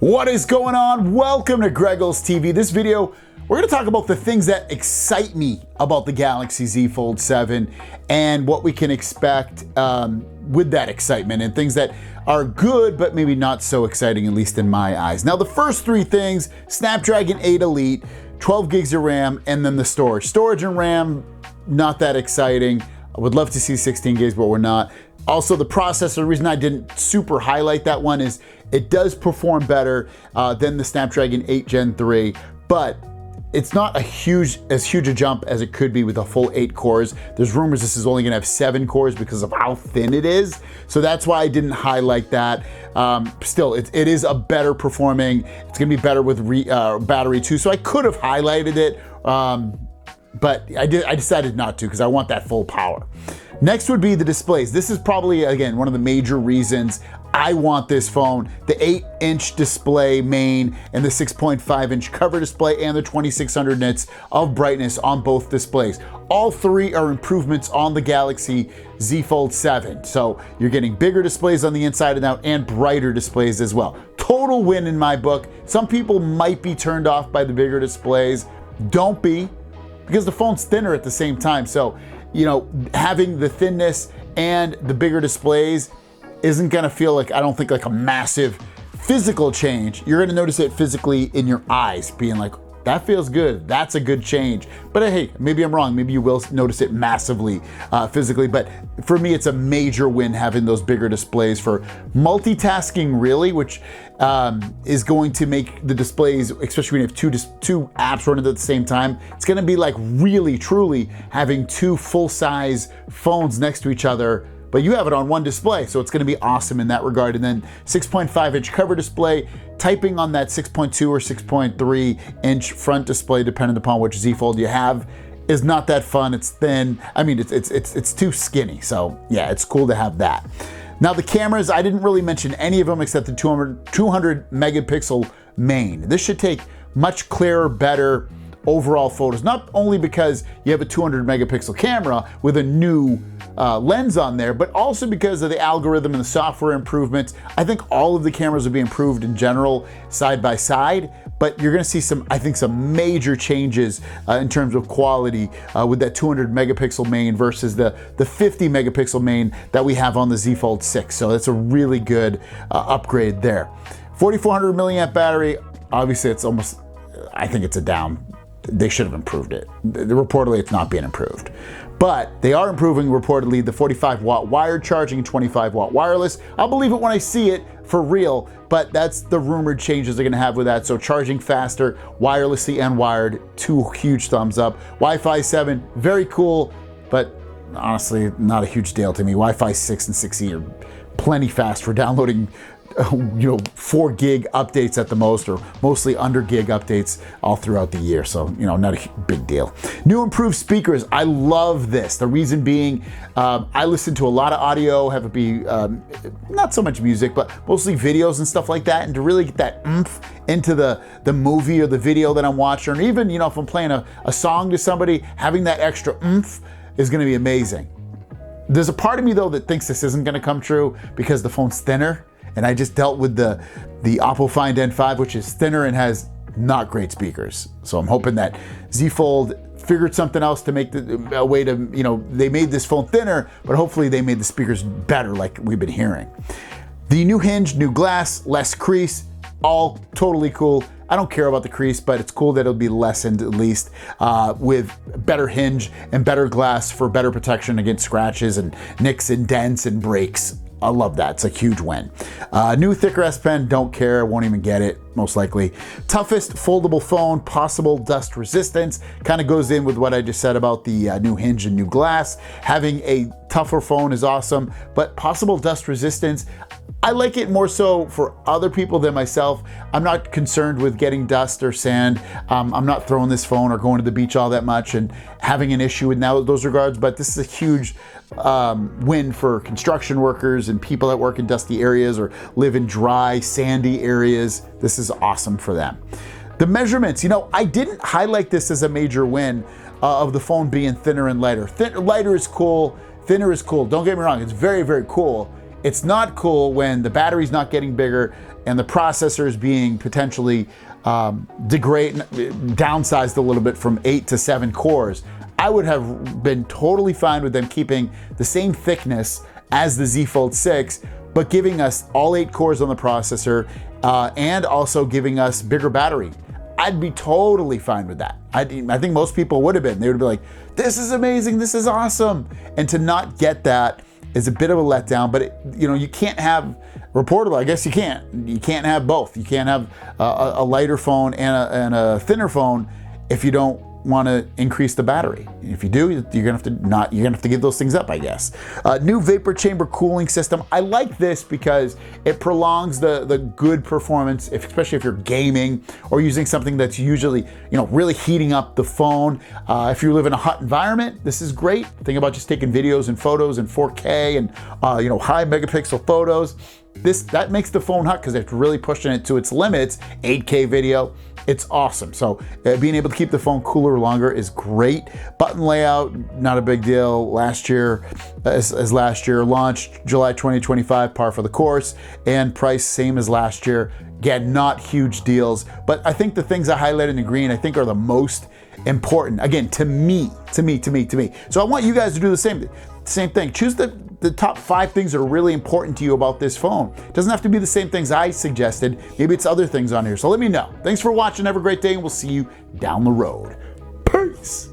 What is going on? Welcome to Greggles TV. This video, we're going to talk about the things that excite me about the Galaxy Z Fold 7 and what we can expect with that excitement, and things that are good but maybe not so exciting, at least in my eyes. Now, the first three things: Snapdragon 8 Elite, 12 gigs of RAM, and then the storage. Storage and RAM, not that exciting. I would love to see 16 gigs, but we're not. Also, the processor, the reason I didn't super highlight that one is it does perform better than the Snapdragon 8 Gen 3, but it's not as huge a jump as it could be with a full 8 cores. There's rumors this is only gonna have 7 cores because of how thin it is. So that's why I didn't highlight that. Still, it is a better performing, it's gonna be better with battery too. So I could have highlighted it, but I decided not to because I want that full power. Next would be the displays. This is probably, again, one of the major reasons I want this phone. The 8-inch display main and the 6.5-inch cover display and the 2600 nits of brightness on both displays. All three are improvements on the Galaxy Z Fold 7. So you're getting bigger displays on the inside and out and brighter displays as well. Total win in my book. Some people might be turned off by the bigger displays. Don't be, because the phone's thinner at the same time. So, you know, having the thinness and the bigger displays isn't gonna feel like, I don't think, like a massive physical change. You're gonna notice it physically in your eyes, being like, that feels good, that's a good change. But hey, maybe I'm wrong, maybe you will notice it massively physically, but for me, it's a major win having those bigger displays for multitasking, really, which is going to make the displays, especially when you have two apps running at the same time, it's gonna be like really, truly having two full-size phones next to each other, but you have it on one display, so it's gonna be awesome in that regard. And then 6.5-inch cover display, typing on that 6.2 or 6.3-inch front display, depending upon which Z Fold you have, is not that fun. It's thin. I mean, it's too skinny. So yeah, it's cool to have that. Now the cameras, I didn't really mention any of them except the 200 megapixel main. This should take much clearer, better overall photos, not only because you have a 200 megapixel camera with a new lens on there, but also because of the algorithm and the software improvements. I think all of the cameras will be improved in general, side by side, but you're gonna see some, I think, some major changes in terms of quality with that 200 megapixel main versus the 50 megapixel main that we have on the Z Fold 6. So that's a really good upgrade there. 4400 milliamp battery, obviously it's almost, I think it's a down. They should have improved it. Reportedly, it's not being improved. But they are improving, reportedly, the 45-watt wired charging and 25-watt wireless. I'll believe it when I see it for real, but that's the rumored changes they're gonna have with that. So charging faster, wirelessly and wired, 2 huge thumbs up. Wi-Fi 7, very cool, but honestly, not a huge deal to me. Wi-Fi 6 and 6E are plenty fast for downloading 4 gig updates at the most, or mostly under gig updates all throughout the year. So, not a big deal. New improved speakers. I love this. The reason being, I listen to a lot of audio, have it be not so much music, but mostly videos and stuff like that. And to really get that oomph into the movie or the video that I'm watching, or even, if I'm playing a song to somebody, having that extra oomph is gonna be amazing. There's a part of me though that thinks this isn't gonna come true because the phone's thinner. And I just dealt with the Oppo Find N5, which is thinner and has not great speakers. So I'm hoping that Z Fold figured something else to make a way to, they made this phone thinner, but hopefully they made the speakers better like we've been hearing. The new hinge, new glass, less crease, all totally cool. I don't care about the crease, but it's cool that it'll be lessened at least with better hinge and better glass for better protection against scratches and nicks and dents and breaks. I love that, it's a huge win. New thicker S Pen, don't care, won't even get it, most likely. Toughest foldable phone, possible dust resistance. Kind of goes in with what I just said about the new hinge and new glass. Having a tougher phone is awesome, but possible dust resistance, I like it more so for other people than myself. I'm not concerned with getting dust or sand. I'm not throwing this phone or going to the beach all that much and having an issue in those regards, but this is a huge win for construction workers and people that work in dusty areas or live in dry, sandy areas. This is awesome for them. The measurements, I didn't highlight this as a major win of the phone being thinner and lighter. Lighter is cool, thinner is cool. Don't get me wrong, it's very, very cool. It's not cool when the battery's not getting bigger and the processors being potentially downsized a little bit from 8 to 7 cores, I would have been totally fine with them keeping the same thickness as the Z Fold 6, but giving us all 8 cores on the processor and also giving us bigger battery. I'd be totally fine with that. I think most people would have been. They would be like, this is amazing, this is awesome. And to not get that is a bit of a letdown, but you can't have, reportedly, I guess you can't have both. You can't have a lighter phone and a thinner phone if you don't want to increase the battery. If you do, you're gonna have to give those things up, I guess. New vapor chamber cooling system. I like this because it prolongs the good performance, especially if you're gaming or using something that's usually really heating up the phone. If you live in a hot environment, this is great. Think about just taking videos and photos in 4K and high megapixel photos. That makes the phone hot because it's really pushing it to its limits. 8K video, it's awesome. So being able to keep the phone cooler longer is great. Button layout, not a big deal. Last year, as last year, launched July 2025, par for the course, and price same as last year. Again, not huge deals, but I think the things I highlighted in green, I think are the most important. Again, to me. So I want you guys to do the same thing. Choose the top 5 things that are really important to you about this phone. It doesn't have to be the same things I suggested. Maybe it's other things on here. So let me know. Thanks for watching. Have a great day, and we'll see you down the road. Peace.